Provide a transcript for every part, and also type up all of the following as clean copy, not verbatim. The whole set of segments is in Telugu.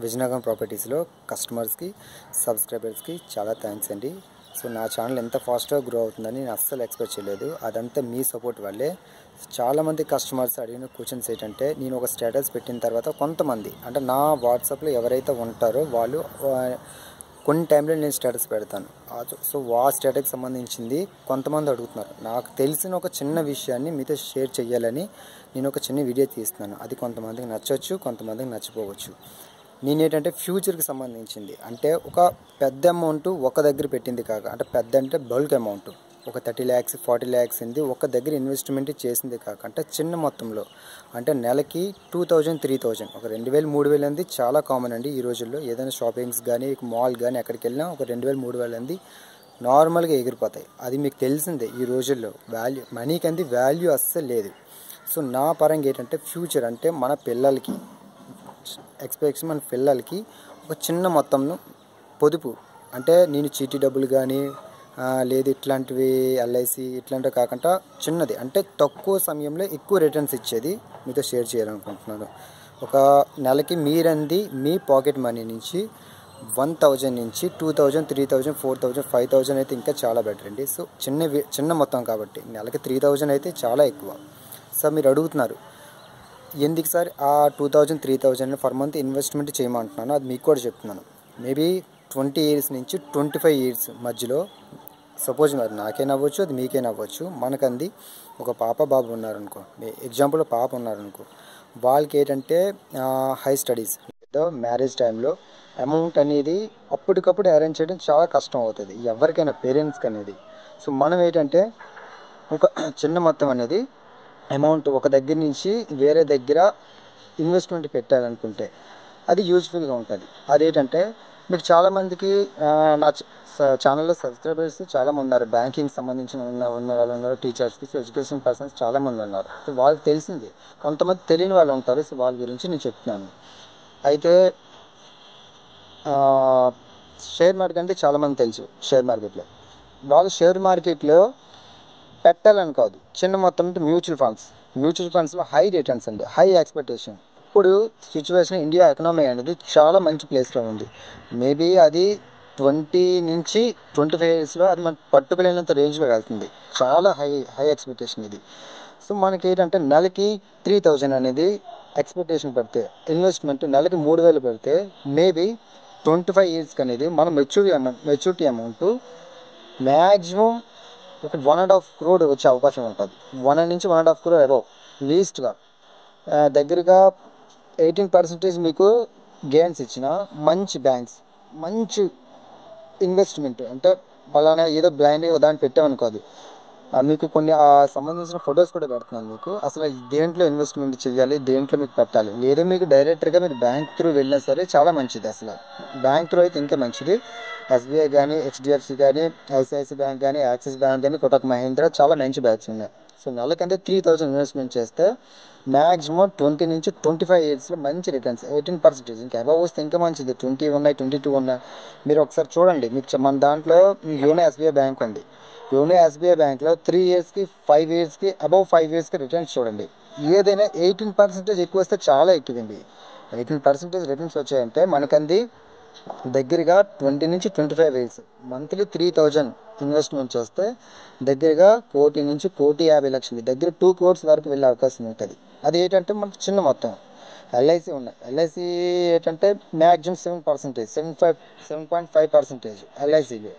విజయనగరం ప్రాపర్టీస్లో కస్టమర్స్కి సబ్స్క్రైబర్స్కి చాలా థ్యాంక్స్ అండి. సో నా ఛానల్ ఎంత ఫాస్ట్గా గ్రో అవుతుందని నేను అస్సలు ఎక్స్పెక్ట్ చేయలేదు. అదంతా మీ సపోర్ట్ వల్లే. చాలామంది కస్టమర్స్ అడిగిన క్వశ్చన్స్ ఏంటంటే, నేను ఒక స్టేటస్ పెట్టిన తర్వాత కొంతమంది అంటే నా వాట్సాప్లో ఎవరైతే ఉంటారో వాళ్ళు కొన్ని టైంలో నేను స్టేటస్ పెడతాను. సో ఆ స్టేటస్కి సంబంధించింది కొంతమంది అడుగుతున్నారు. నాకు తెలిసిన ఒక చిన్న విషయాన్ని మీతో షేర్ చేయాలని నేను ఒక చిన్న వీడియో తీస్తున్నాను. అది కొంతమందికి నచ్చవచ్చు, కొంతమందికి నచ్చపోవచ్చు. నేనేంటంటే ఫ్యూచర్కి సంబంధించింది అంటే ఒక పెద్ద అమౌంట్ ఒక దగ్గర పెట్టింది కాక, అంటే పెద్ద అంటే బల్క్ అమౌంట్ ఒక 30 lakhs 40 lakhs ఉంది ఒక దగ్గర ఇన్వెస్ట్మెంట్ చేసింది కాక, అంటే చిన్న మొత్తంలో అంటే నెలకి 2000 3000 ఒక 2000 3000 అంది చాలా కామన్ అండి ఈ రోజుల్లో. ఏదైనా షాపింగ్స్ కానీ మాల్ కానీ ఎక్కడికి వెళ్ళినా ఒక 2000 3000 అంది నార్మల్గా ఎగిరిపోతాయి. అది మీకు తెలిసిందే ఈ రోజుల్లో. మనీకి అంది వాల్యూ అస్సలు లేదు. సో నా పరంగా ఏంటంటే ఫ్యూచర్ అంటే మన పిల్లలకి ఎక్స్పెక్టేషన్, మన పిల్లలకి ఒక చిన్న మొత్తంను పొదుపు అంటే నేను చీటీ డబ్బులు కానీ లేదు ఇట్లాంటివి ఎల్ఐసి ఇట్లాంటివి కాకుండా చిన్నది అంటే తక్కువ సమయంలో ఎక్కువ రిటర్న్స్ ఇచ్చేది మీతో షేర్ చేయాలనుకుంటున్నాను. ఒక నెలకి మీరంది మీ పాకెట్ మనీ నుంచి 1000 నుంచి 2000 3000 4000 5000 అయితే ఇంకా చాలా బెటర్ అండి. సో చిన్న మొత్తం కాబట్టి నెలకి 3000 అయితే చాలా ఎక్కువ. సో మీరు అడుగుతున్నారు ఎందుకు సార్ ఆ 2000 3000 పర్ మంత్ ఇన్వెస్ట్మెంట్ చేయమంటున్నాను. అది మీకు కూడా చెప్తున్నాను. మేబీ 20 years నుంచి 25 years మధ్యలో సపోజ్ మరి నాకేనా అవ్వచ్చు, అది మీకేనా అవ్వచ్చు. మనకంది ఒక పాప బాబు ఉన్నారనుకో, ఎగ్జాంపుల్ పాప ఉన్నారనుకో, వాళ్ళకి ఏంటంటే హై స్టడీస్ లేదా మ్యారేజ్ టైంలో అమౌంట్ అనేది అప్పటికప్పుడు అరేంజ్ చేయడం చాలా కష్టం అవుతుంది ఎవరికైనా, పేరెంట్స్కి అనేది. సో మనం ఏంటంటే ఒక చిన్న మొత్తం అనేది అమౌంట్ ఒక దగ్గర నుంచి వేరే దగ్గర ఇన్వెస్ట్మెంట్ పెట్టాలనుకుంటే అది యూజ్ఫుల్గా ఉంటుంది. అదేంటంటే మీకు చాలామందికి నా ఛానల్లో సబ్స్క్రైబర్స్ చాలామంది ఉన్నారు. బ్యాంకింగ్ సంబంధించిన ఉన్న వాళ్ళు ఉన్నారు, టీచర్స్కి ఎడ్యుకేషన్ పర్సన్స్ చాలామంది ఉన్నారు. సో వాళ్ళకి తెలిసింది, కొంతమంది తెలియని వాళ్ళు ఉంటారు. సో వాళ్ళ గురించి నేను చెప్తున్నాను. అయితే షేర్ మార్కెట్ అంటే చాలామంది తెలుసు. షేర్ మార్కెట్లో వాళ్ళు షేర్ మార్కెట్లో పెట్టాలని కాదు, చిన్న మొత్తం మ్యూచువల్ ఫండ్స్లో హై రిటర్న్స్ అండి, హై ఎక్స్పెక్టేషన్. ఇప్పుడు సిచ్యువేషన్ ఇండియా ఎకనామీ అనేది చాలా మంచి ప్లేస్లో ఉంది. మేబీ అది 20 నుంచి 25 yearsలో అది మనకు పట్టుకునేంత రేంజ్లో వెళ్తుంది. చాలా హై ఎక్స్పెక్టేషన్ ఇది. సో మనకి ఏంటంటే నెలకి 3000 అనేది ఎక్స్పెక్టేషన్ పెడితే, ఇన్వెస్ట్మెంట్ నెలకి 3000 పెడితే మేబీ 25 yearsకి అనేది మనం మెచ్యూరిటీ అమౌంట్ మ్యాక్సిమం ఒక 1.5 crore వచ్చే అవకాశం ఉంటుంది. 1 నుంచి 1.5 crore అబౌవ్ లీస్ట్గా. దగ్గరగా 18% మీకు గెయిన్స్ ఇచ్చిన మంచి బ్యాంక్స్, మంచి ఇన్వెస్ట్మెంట్ అంటే పలానా ఏదో బ్లైండ్గా దాన్ని పెట్టామనుకోదు. మీకు కొన్ని సంబంధించిన ఫొటోస్ కూడా పెడుతున్నాను మీకు. అసలు దేంట్లో ఇన్వెస్ట్మెంట్ చేయాలి, దేంట్లో మీకు పెట్టాలి, లేదా మీకు డైరెక్ట్గా మీరు బ్యాంక్ త్రూ వెళ్ళినా సరే చాలా మంచిది. అసలు బ్యాంక్ త్రూ అయితే ఇంకా మంచిది. ఎస్బీఐ కానీ, హెచ్డిఎఫ్సి కానీ, ఐసిఐసి బ్యాంక్ కానీ, యాక్సిస్ బ్యాంక్ కానీ, కోటక్ మహీంద్రా చాలా మంచి బ్యాంక్స్ ఉన్నాయి. సో నెలకంటే 3000 ఇన్వెస్ట్మెంట్ చేస్తే మ్యాక్సిమం 20 నుంచి 25 yearsలో మంచి రిటర్న్స్ 18%. ఇంకా అబౌవ్ వస్తే ఇంకా మంచిది. 20 ఉన్నాయి, 22 ఉన్నాయి. మీరు ఒకసారి చూడండి. మీకు మన దాంట్లో యోనో ఎస్బీఐ బ్యాంక్ ఉంది. యోనో ఎస్బీఐ బ్యాంక్లో 3 yearsకి 5 yearsకి అబౌవ్ 5 yearsకి రిటర్న్స్ చూడండి. ఏదైనా 18% ఎక్కువ వస్తే చాలా ఎక్కువండి. 18% రిటర్న్స్ వచ్చాయంటే మనకంది దగ్గరగా 20 నుంచి 25 years మంత్లీ 3000 ఇన్వెస్ట్మెంట్ చేస్తే దగ్గరగా 1 నుంచి 1,50,00,000 దగ్గర 2 crores వరకు వెళ్ళే అవకాశం ఉంటుంది. అది ఏంటంటే మనకు చిన్న మొత్తం. ఎల్ఐసి ఉన్నాయి. ఎల్ఐసి ఏంటంటే మ్యాక్సిమం 7.5% ఎల్ఐసికి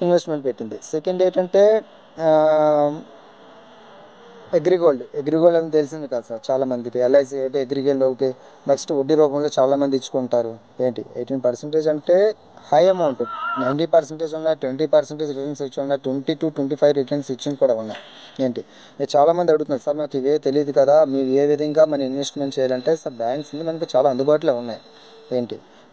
ఇన్వెస్ట్మెంట్ పెట్టింది. సెకండ్ ఏంటంటే అగ్రిగోల్డ్ అని తెలిసింది కదా సార్ చాలామందికి. ఎల్ఐసి అయితే అగ్రిగోల్డ్ ఓకే. నెక్స్ట్ వడ్డీ రూపంలో చాలామంది ఇచ్చుకుంటారు. 18% అంటే హై అమౌంట్. 90% ఉన్నాయి, 20% రిటర్న్స్ ఇచ్చి ఉన్నాయి, 20 to 25 రిటర్న్స్ ఇచ్చి కూడా ఉన్నాయి. చాలామంది అడుగుతున్నారు సార్ మాకు ఇవే తెలియదు కదా, మీరు ఏ విధంగా మన ఇన్వెస్ట్మెంట్ చేయాలంటే సార్ బ్యాంక్స్ మనకి చాలా అందుబాటులో ఉన్నాయి.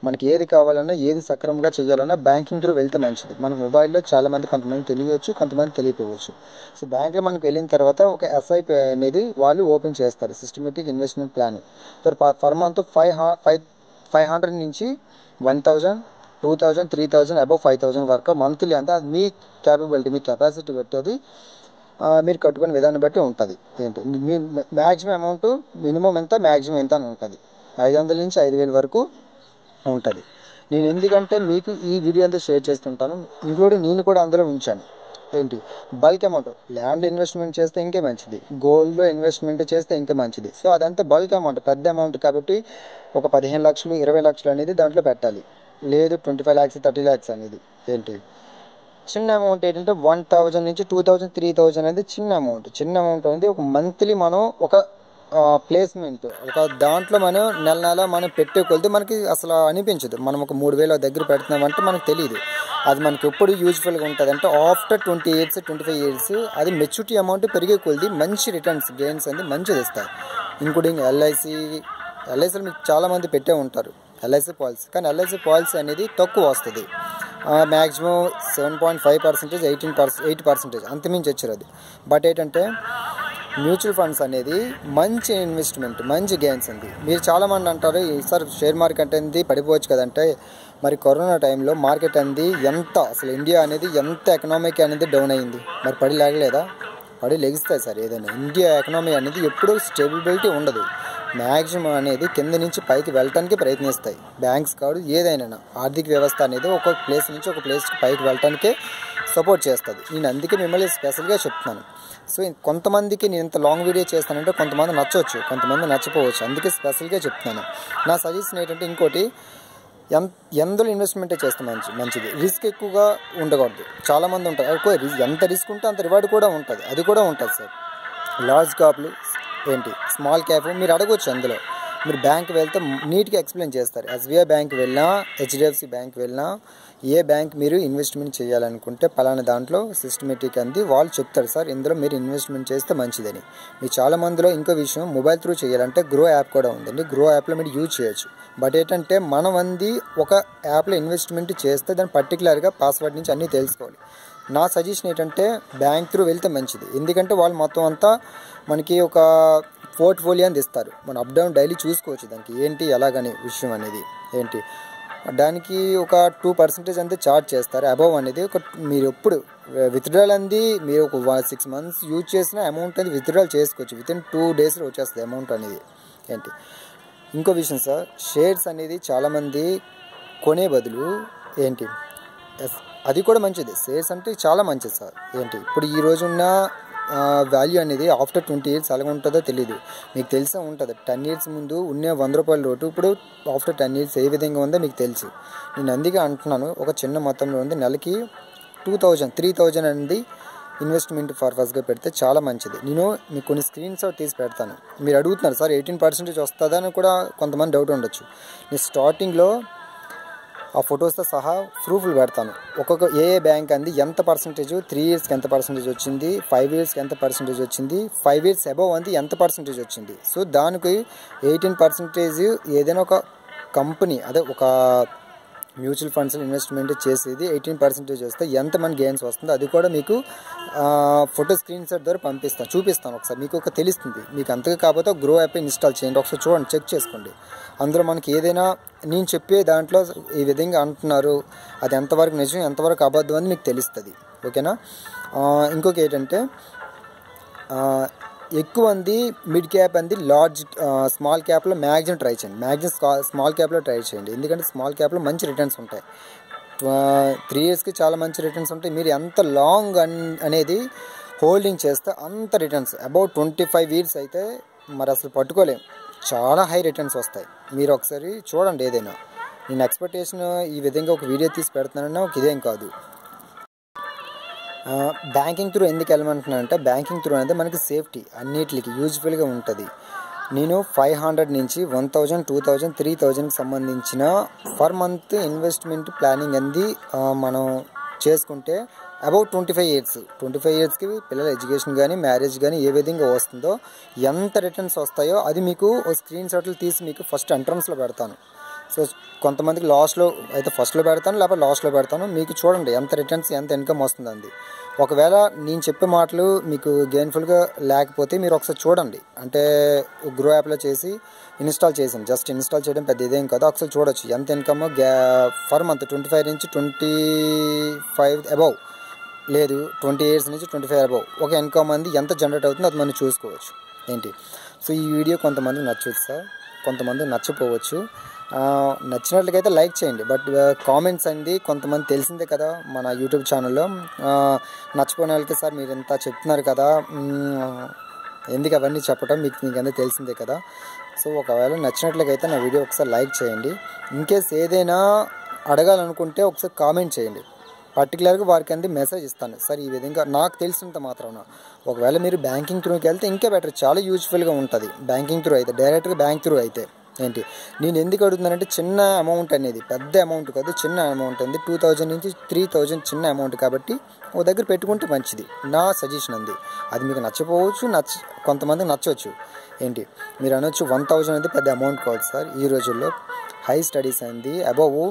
మనకి ఏది కావాలన్నా ఏది సక్రమంగా చేయాలన్నా బ్యాంకింగ్ త్రూ వెళ్తే మంచిది. మన మొబైల్లో చాలామంది కొంతమంది తెలియవచ్చు, కొంతమంది తెలియకపోవచ్చు. సో బ్యాంక్లో మనకి వెళ్ళిన తర్వాత ఒక ఎస్ఐపి అనేది వాళ్ళు ఓపెన్ చేస్తారు, systematic investment plan. Per month 500 నుంచి 1000 2000 3000 అబౌవ్ 5000 వరకు మంత్లీ. అంటే అది మీ క్యాపబిలిటీ, మీ కెపాసిటీ పెట్టేది మీరు కట్టుకునే విధానం బట్టి ఉంటుంది. మీ మ్యాక్సిమం అమౌంట్ మినిమం ఎంత మ్యాక్సిమం ఎంత అని ఉంటుంది. 500 నుంచి 5000 వరకు ఉంటుంది. నేను ఎందుకంటే మీకు ఈ వీడియో అంతా షేర్ చేస్తుంటాను, ఇంక్లూడింగ్ నేను కూడా అందులో ఉంచాను. ఏంటి బల్క్ అమౌంట్ ల్యాండ్ ఇన్వెస్ట్మెంట్ చేస్తే ఇంకే మంచిది, గోల్డ్లో ఇన్వెస్ట్మెంట్ చేస్తే ఇంకే మంచిది. సో అదంతా బల్క్ అమౌంట్, పెద్ద అమౌంట్ కాబట్టి ఒక 15 లక్షలు 20 లక్షలు అనేది దాంట్లో పెట్టాలి. లేదు 25 lakhs 30 lakhs అనేది ఏంటి చిన్న అమౌంట్. ఏంటంటే 1000 నుంచి 2000 3000 అనేది చిన్న అమౌంట్ అనేది ఒక మంత్లీ మనం ఒక ప్లేస్మెంట్ ఒక దాంట్లో మనం నెల మనం పెట్టే కొలిది మనకి అసలు అనిపించదు. మనం ఒక 3000 దగ్గర పెడుతున్నామంటే మనకు తెలియదు అది మనకి ఎప్పుడు యూజ్ఫుల్గా ఉంటుంది. అంటే ఆఫ్టర్ 20 years 25 years అది మెచ్యూరిటీ అమౌంట్ పెరిగే కొలిది మంచి రిటర్న్స్ గెయిన్స్ అనేది మంచిది ఇస్తాయి. ఇంక్లూడింగ్ ఎల్ఐసీలు మీకు చాలామంది పెట్టే ఉంటారు ఎల్ఐసి పాలసీ, కానీ ఎల్ఐసి పాలసీ అనేది తక్కువ వస్తుంది. మ్యాక్సిమం 7.5% 8% అంతమించి వచ్చారు అది. బట్ ఏంటంటే మ్యూచువల్ ఫండ్స్ అనేది మంచి ఇన్వెస్ట్మెంట్, మంచి గెయిన్స్ ఉంది. మీరు చాలామంది అంటారు సార్ షేర్ మార్కెట్ అనేది పడిపోవచ్చు కదంటే, మరి కరోనా టైంలో మార్కెట్ అనేది అసలు ఇండియా అనేది ఎంత ఎకనామిక్ అనేది డౌన్ అయింది, మరి పడి లేగలేదా? పడి లెగిస్తాయి సార్. ఏదైనా ఇండియా ఎకనామీ అనేది ఎప్పుడూ స్టెబిలిటీ ఉండదు. మ్యాక్సిమం అనేది కింద నుంచి పైకి వెళ్ళటానికి ప్రయత్నిస్తాయి. బ్యాంక్స్ కాదు ఏదైనా ఆర్థిక వ్యవస్థ అనేది ఒక ప్లేస్ నుంచి ఒక ప్లేస్కి పైకి వెళ్ళటానికే సపోర్ట్ చేస్తుంది. నేను అందుకే మిమ్మల్ని స్పెషల్గా చెప్తున్నాను. సో కొంతమందికి నేను ఇంత లాంగ్ వీడియో చేస్తానంటే కొంతమంది నచ్చవచ్చు, కొంతమంది నచ్చపోవచ్చు. అందుకే స్పెషల్గా చెప్తున్నాను. నా సజెషన్ ఏంటంటే ఇంకోటి, ఎందులో ఇన్వెస్ట్మెంటే చేస్తే మంచిది. రిస్క్ ఎక్కువగా ఉండకూడదు. చాలామంది ఉంటారు ఎంత రిస్క్ ఉంటే అంత రివార్డ్ కూడా ఉంటుంది, అది కూడా ఉంటుంది సార్. లార్జ్ క్యాప్లు ఏంటి స్మాల్ క్యాప్ మీరు అడగవచ్చు. అందులో మీరు బ్యాంక్ వెళ్తే నీట్గా ఎక్స్ప్లెయిన్ చేస్తారు. ఎస్బీఐ బ్యాంక్ వెళ్ళినా హెచ్డిఎఫ్సి బ్యాంక్ వెళ్ళినా ఏ బ్యాంక్ మీరు ఇన్వెస్ట్మెంట్ చేయాలనుకుంటే పలానా దాంట్లో సిస్టమేటిక్ అంది వాళ్ళు చెప్తారు సార్ ఇందులో మీరు ఇన్వెస్ట్మెంట్ చేస్తే మంచిదని. మీరు చాలామందిలో ఇంకో విషయం మొబైల్ త్రూ చేయాలంటే గ్రో యాప్ కూడా ఉందండి. గ్రో యాప్లో మీరు యూజ్ చేయొచ్చు. బట్ ఏంటంటే మనం ఒక యాప్లో ఇన్వెస్ట్మెంట్ చేస్తే దాని పర్టికులర్గా పాస్వర్డ్ నుంచి అన్నీ తెలుసుకోవాలి. నా సజెషన్ ఏంటంటే బ్యాంక్ త్రూ వెళ్తే మంచిది. ఎందుకంటే వాళ్ళు మొత్తం అంతా మనకి ఒక పోర్ట్ఫోలియో అని ఇస్తారు. మనం అప్ డౌన్ డైలీ చూసుకోవచ్చు దానికి ఏంటి ఎలాగనే విషయం అనేది ఏంటి. దానికి ఒక 2% అంతే ఛార్జ్ చేస్తారు. అబవ్ అనేది మీరు ఎప్పుడు విత్డ్రాల్ అంది మీరు ఒక 6 months యూజ్ చేసిన అమౌంట్ అనేది విత్డ్రాల్ చేసుకోవచ్చు. వితిన్ 2 daysలో వచ్చేస్తుంది అమౌంట్ అనేది ఏంటి. ఇంకో విషయం సార్, షేర్స్ అనేది చాలామంది కొనే బదులు ఏంటి అది కూడా మంచిది. షేర్స్ అంటే చాలా మంచిది సార్. ఏంటి ఇప్పుడు ఈ రోజున్న వాల్యూ అనేది ఆఫ్టర్ 20 years ఎలా ఉంటుందో తెలియదు. మీకు తెలిసే ఉంటుంది 10 years ముందు ఉన్న 100 రూపాయల నోటు ఇప్పుడు ఆఫ్టర్ 10 years ఏ విధంగా ఉందో మీకు తెలుసు. నేను అందుకే అంటున్నాను ఒక చిన్న మొత్తంలో ఉంది నెలకి 2000 3000 అనేది ఇన్వెస్ట్మెంట్ పర్పస్గా పెడితే చాలా మంచిది. నేను మీకు కొన్ని స్క్రీన్ షాట్ తీసి పెడతాను. మీరు అడుగుతున్నారు సార్ 18% వస్తుందని కూడా కొంతమంది డౌట్ ఉండొచ్చు. నేను స్టార్టింగ్లో ఆ ఫొటోస్తో సహా ప్రూఫ్లు పెడతాను. ఒక్కొక్క ఏ బ్యాంక్ అంది ఎంత పర్సంటేజ్ 3 yearsకి ఎంత పర్సంటేజ్ వచ్చింది, 5 yearsకి ఎంత పర్సంటేజ్ వచ్చింది, 5 years అబవ్ అంది ఎంత పర్సంటేజ్ వచ్చింది. సో దానికి 18% ఏదైనా ఒక కంపెనీ అదే ఒక మ్యూచువల్ ఫండ్స్ ఇన్వెస్ట్మెంట్ చేసేది 18% వస్తే ఎంత మన గెయిన్స్ వస్తుందో అది కూడా మీకు ఫోటో స్క్రీన్ షాట్ ద్వారా చూపిస్తాను. ఒకసారి మీకు ఒక తెలుస్తుంది. మీకు అంతగా కాకపోతే గ్రో యాప్ ఇన్స్టాల్ చేయండి, ఒకసారి చూడండి, చెక్ చేసుకోండి. అందులో మనకి ఏదైనా నేను చెప్పే దాంట్లో ఈ విధంగా అంటున్నారు అది ఎంతవరకు నిజం ఎంతవరకు అబద్ధం అని మీకు తెలుస్తుంది. ఓకేనా. ఇంకొక ఏంటంటే ఎక్కువ మంది మిడ్ క్యాప్ అంది స్మాల్ క్యాప్లో మ్యాక్సిమం ట్రై చేయండి. స్మాల్ క్యాప్లో ట్రై చేయండి. ఎందుకంటే స్మాల్ క్యాప్లో మంచి రిటర్న్స్ ఉంటాయి. 3 yearsకి చాలా మంచి రిటర్న్స్ ఉంటాయి. మీరు ఎంత లాంగ్ అనేది హోల్డింగ్ చేస్తే అంత రిటర్న్స్. అబౌట్ 25 years అయితే మరి అసలు పట్టుకోలేం, చాలా హై రిటర్న్స్ వస్తాయి. మీరు ఒకసారి చూడండి. ఏదైనా నేను ఎక్స్పెక్టేషన్ ఈ విధంగా ఒక వీడియో తీసి పెడుతున్నానన్నా ఒక ఇదేం కాదు. బ్యాంకింగ్ త్రూ ఎందుకు వెళ్ళమంటున్నాను అంటే బ్యాంకింగ్ త్రూ అనేది మనకి సేఫ్టీ అన్నిటికి యూజ్ఫుల్గా ఉంటుంది. నేను 500 నుంచి 1000 2000 3000కి సంబంధించిన పర్ మంత్ ఇన్వెస్ట్మెంట్ ప్లానింగ్ అంది మనం చేసుకుంటే అబౌట్ 25 yearsకి పిల్లల ఎడ్యుకేషన్ కానీ మ్యారేజ్ కానీ ఏ విధంగా వస్తుందో ఎంత రిటర్న్స్ వస్తాయో అది మీకు స్క్రీన్ షాట్లు తీసి మీకు ఫస్ట్ ఎంట్రన్స్లో పెడతాను. సో కొంతమందికి లాస్ట్లో అయితే ఫస్ట్లో పెడతాను, లేకపోతే లాస్ట్లో పెడతాను. మీకు చూడండి ఎంత రిటర్న్స్ ఎంత ఇన్కమ్ వస్తుందండి. ఒకవేళ నేను చెప్పే మాటలు మీకు గెయిన్ఫుల్గా లేకపోతే మీరు ఒకసారి చూడండి. అంటే గ్రో యాప్లో చేసి ఇన్స్టాల్ చేసాను, జస్ట్ ఇన్స్టాల్ చేయడం పెద్ద ఇదేం కాదు. ఒకసారి చూడొచ్చు ఎంత ఇన్కమ్ పర్ మంత్ 25 నుంచి 25 అబవ్, లేదు 20 years నుంచి 25 అబవ్ ఒక ఇన్కమ్ అంది ఎంత జనరేట్ అవుతుందో అది మనం చూసుకోవచ్చు ఏంటి. సో ఈ వీడియో కొంతమందికి నచ్చవచ్చు సార్, కొంతమంది నచ్చపోవచ్చు. నచ్చినట్లయితే లైక్ చేయండి. బట్ కామెంట్స్ అనేది కొంతమంది తెలిసిందే కదా మన యూట్యూబ్ ఛానల్లో, నచ్చిపోయిన వాళ్ళకి సార్ మీరు ఎంత చెప్తున్నారు కదా, ఎందుకు అవన్నీ చెప్పడం, మీకు అందరూ తెలిసిందే కదా. సో ఒకవేళ నచ్చినట్లయితే నా వీడియో ఒకసారి లైక్ చేయండి. ఇన్కేస్ ఏదైనా అడగాలనుకుంటే ఒకసారి కామెంట్ చేయండి. పర్టికులర్గా వారికి అంది మెసేజ్ ఇస్తాను, సార్ ఈ విధంగా నాకు తెలిసినంత మాత్రాన. ఒకవేళ మీరు బ్యాంకింగ్ త్రూకి వెళ్తే ఇంకా బెటర్, చాలా యూజ్ఫుల్గా ఉంటుంది. బ్యాంకింగ్ త్రూ అయితే డైరెక్ట్గా బ్యాంక్ త్రూ అయితే ఏంటి నేను ఎందుకు అడుగుతున్నానంటే, చిన్న అమౌంట్ అనేది పెద్ద అమౌంట్ కాదు, చిన్న అమౌంట్ ఉంది. 2000 నుంచి 3000 చిన్న అమౌంట్ కాబట్టి ఒక దగ్గర పెట్టుకుంటే మంచిది, నా సజెషన్ అంది. అది మీకు నచ్చపోవచ్చు, కొంతమందికి నచ్చవచ్చు. ఏంటి మీరు అనొచ్చు 1000 అనేది పెద్ద అమౌంట్ కాదు సార్. ఈ రోజుల్లో హై స్టడీస్ అయింది అబోవ్,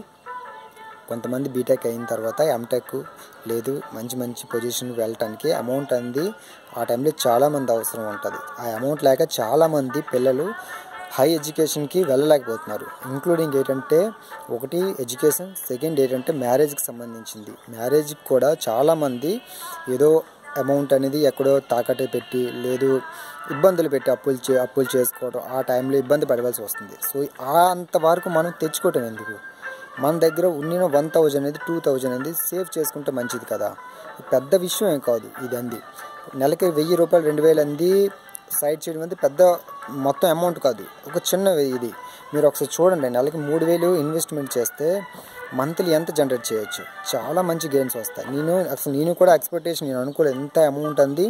కొంతమంది బీటెక్ అయిన తర్వాత ఎంటెక్ లేదు మంచి పొజిషన్కి వెళ్ళటానికి అమౌంట్ అనేది ఆ టైంలో చాలామంది అవసరం ఉంటుంది. ఆ అమౌంట్ లేక చాలామంది పిల్లలు హై ఎడ్యుకేషన్కి వెళ్ళలేకపోతున్నారు. ఇంక్లూడింగ్ ఏంటంటే, ఒకటి ఎడ్యుకేషన్, సెకండ్ ఏంటంటే మ్యారేజ్కి సంబంధించింది. మ్యారేజ్కి కూడా చాలామంది ఏదో అమౌంట్ అనేది ఎక్కడో తాకట్టు పెట్టి, లేదు ఇబ్బందులు పెట్టి అప్పులు చేసుకోవడం, ఆ టైంలో ఇబ్బంది పడవలసి వస్తుంది. సో అంతవరకు మనం తెచ్చుకోవటం ఎందుకు, మన దగ్గర ఉన్న 1000 అనేది 2000 అనేది సేవ్ చేసుకుంటే మంచిది కదా. పెద్ద విషయం ఏం కాదు ఇది అంది. నెలకి 1000 రూపాయలు 2000 అంది సైడ్ చేయడం అనేది పెద్ద మొత్తం అమౌంట్ కాదు, ఒక చిన్న ఇది. మీరు ఒకసారి చూడండి, నెలకి 3000 ఇన్వెస్ట్మెంట్ చేస్తే మంత్లీ ఎంత జనరేట్ చేయొచ్చు, చాలా మంచి గెయిన్స్ వస్తాయి. నేను కూడా ఎక్స్పెక్టేషన్ నేను అనుకోలేదు, ఇంత అమౌంట్ అంది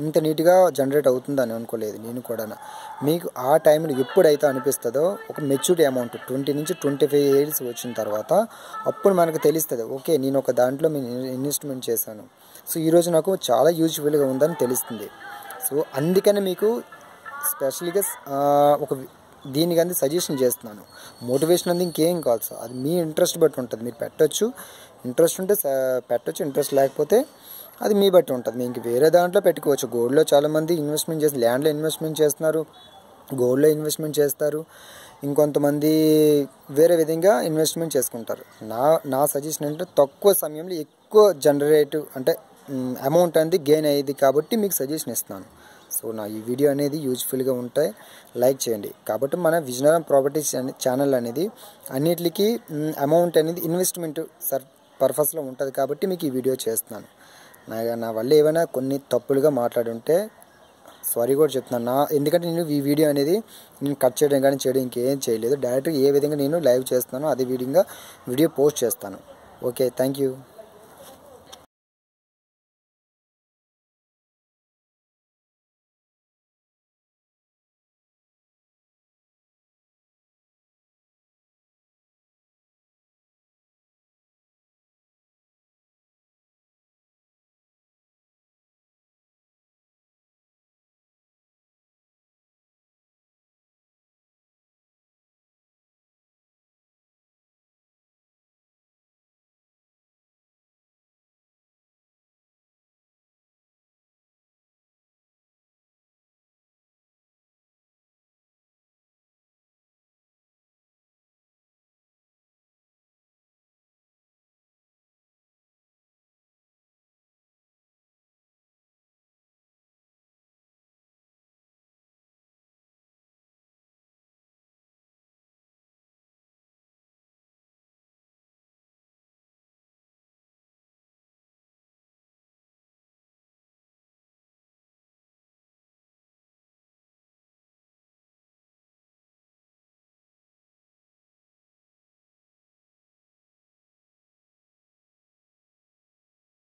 ఇంత నీట్గా జనరేట్ అవుతుందని అనుకోలేదు నేను కూడా. మీకు ఆ టైంలో ఎప్పుడైతే అనిపిస్తుందో, ఒక మెచ్యూరిటీ అమౌంట్ 20 నుంచి 25 ఇయర్స్ వచ్చిన తర్వాత అప్పుడు మనకు తెలుస్తుంది, ఓకే నేను ఒక దాంట్లో ఇన్వెస్ట్మెంట్ చేశాను, సో ఈరోజు నాకు చాలా యూజ్ఫుల్గా ఉందని తెలుస్తుంది. సో అందుకని మీకు స్పెషల్గా ఒక దీనికి అంది సజెషన్ చేస్తున్నాను. మోటివేషన్ అంది ఇంకేం కాదు సార్, అది మీ ఇంట్రెస్ట్ బట్టి ఉంటుంది. మీరు పెట్టచ్చు, ఇంట్రెస్ట్ ఉంటే పెట్టచ్చు, ఇంట్రెస్ట్ లేకపోతే అది మీ బట్టి ఉంటుంది. మీకు వేరే దాంట్లో పెట్టుకోవచ్చు. గోల్డ్లో చాలామంది ఇన్వెస్ట్మెంట్ చేసి, ల్యాండ్లో ఇన్వెస్ట్మెంట్ చేస్తున్నారు, గోల్డ్లో ఇన్వెస్ట్మెంట్ చేస్తారు, ఇంకొంతమంది వేరే విధంగా ఇన్వెస్ట్మెంట్ చేసుకుంటారు. నా సజెషన్ అంటే, తక్కువ సమయంలో ఎక్కువ జనరేట్ అంటే అమౌంట్ అనేది గెయిన్ అయ్యేది కాబట్టి మీకు సజెషన్ ఇస్తున్నాను. సో నా ఈ వీడియో అనేది యూజ్ఫుల్గా ఉంటాయి, లైక్ చేయండి. కాబట్టి మన విజనరం ప్రాపర్టీస్ ఛానల్ అనేది అన్నిటికీ అమౌంట్ అనేది ఇన్వెస్ట్మెంట్ పర్పస్లో ఉంటుంది కాబట్టి మీకు ఈ వీడియో చేస్తున్నాను. నా వల్ల ఏమైనా కొన్ని తప్పులుగా మాట్లాడి ఉంటే సారీ కూడా చెప్తున్నాను. ఎందుకంటే నేను ఈ వీడియో అనేది నేను కట్ చేయడం కానీ చేయడం ఇంకేం చేయలేదు, డైరెక్ట్గా ఏ విధంగా నేను లైవ్ చేస్తున్నానో అదే విధంగా వీడియో పోస్ట్ చేస్తాను. Okay, thank you.